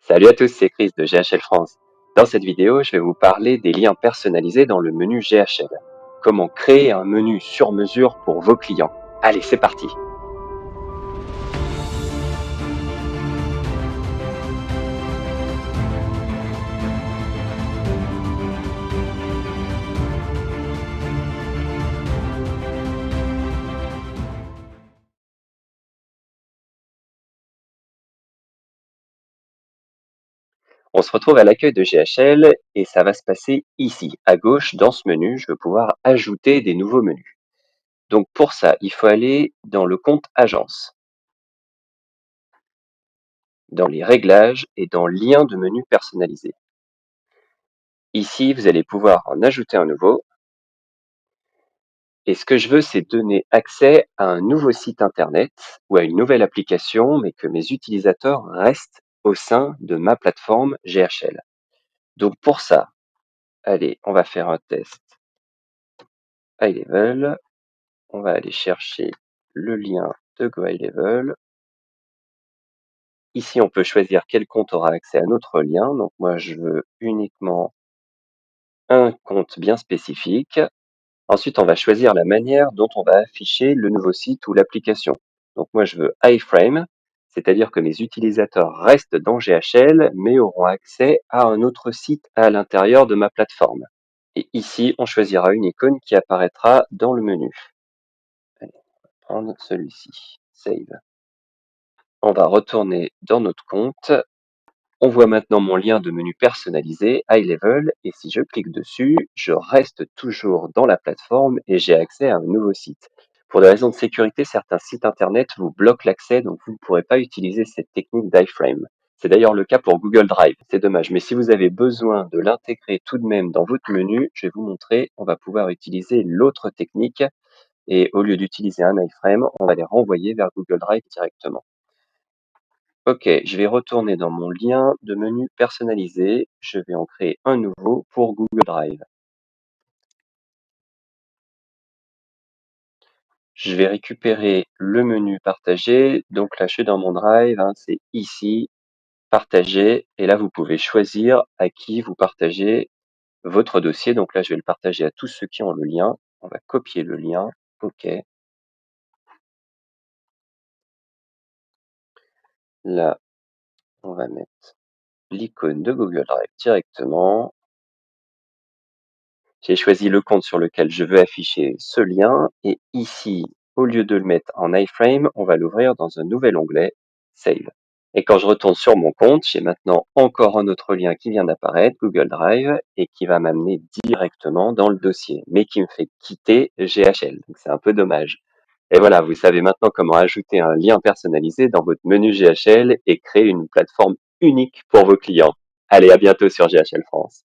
Salut à tous, c'est Chris de GHL France. Dans cette vidéo, je vais vous parler des liens personnalisés dans le menu GHL. Comment créer un menu sur mesure pour vos clients. Allez, c'est parti! On se retrouve à l'accueil de GHL et ça va se passer ici, à gauche, dans ce menu. Je vais pouvoir ajouter des nouveaux menus. Donc pour ça, il faut aller dans le compte agence, dans les réglages et dans lien de menu personnalisé. Ici, vous allez pouvoir en ajouter un nouveau. Et ce que je veux, c'est donner accès à un nouveau site internet ou à une nouvelle application, mais que mes utilisateurs restent au sein de ma plateforme GHL. Donc pour ça, allez, on va faire un test high level. On va aller chercher le lien de Go High Level. Ici, on peut choisir quel compte aura accès à notre lien. Donc moi, je veux uniquement un compte bien spécifique. Ensuite, on va choisir la manière dont on va afficher le nouveau site ou l'application. Donc moi, je veux iframe, c'est-à-dire que mes utilisateurs restent dans GHL, mais auront accès à un autre site à l'intérieur de ma plateforme. Et ici, on choisira une icône qui apparaîtra dans le menu. Allez, on va prendre celui-ci, Save. On va retourner dans notre compte. On voit maintenant mon lien de menu personnalisé High Level et si je clique dessus, je reste toujours dans la plateforme et j'ai accès à un nouveau site. Pour des raisons de sécurité, certains sites internet vous bloquent l'accès, donc vous ne pourrez pas utiliser cette technique d'iframe. C'est d'ailleurs le cas pour Google Drive, c'est dommage. Mais si vous avez besoin de l'intégrer tout de même dans votre menu, je vais vous montrer, on va pouvoir utiliser l'autre technique et au lieu d'utiliser un iframe, on va les renvoyer vers Google Drive directement. Ok, je vais retourner dans mon lien de menu personnalisé. Je vais en créer un nouveau pour Google Drive. Je vais récupérer le menu partagé. Donc là, je suis dans mon Drive, c'est ici, partager. Et là, vous pouvez choisir à qui vous partagez votre dossier. Donc là, je vais le partager à tous ceux qui ont le lien. On va copier le lien. Ok. Là, on va mettre l'icône de Google Drive directement. J'ai choisi le compte sur lequel je veux afficher ce lien et ici, au lieu de le mettre en iframe, on va l'ouvrir dans un nouvel onglet, Save. Et quand je retourne sur mon compte, j'ai maintenant encore un autre lien qui vient d'apparaître, Google Drive, et qui va m'amener directement dans le dossier, mais qui me fait quitter GHL. Donc c'est un peu dommage. Et voilà, vous savez maintenant comment ajouter un lien personnalisé dans votre menu GHL et créer une plateforme unique pour vos clients. Allez, à bientôt sur GHL France.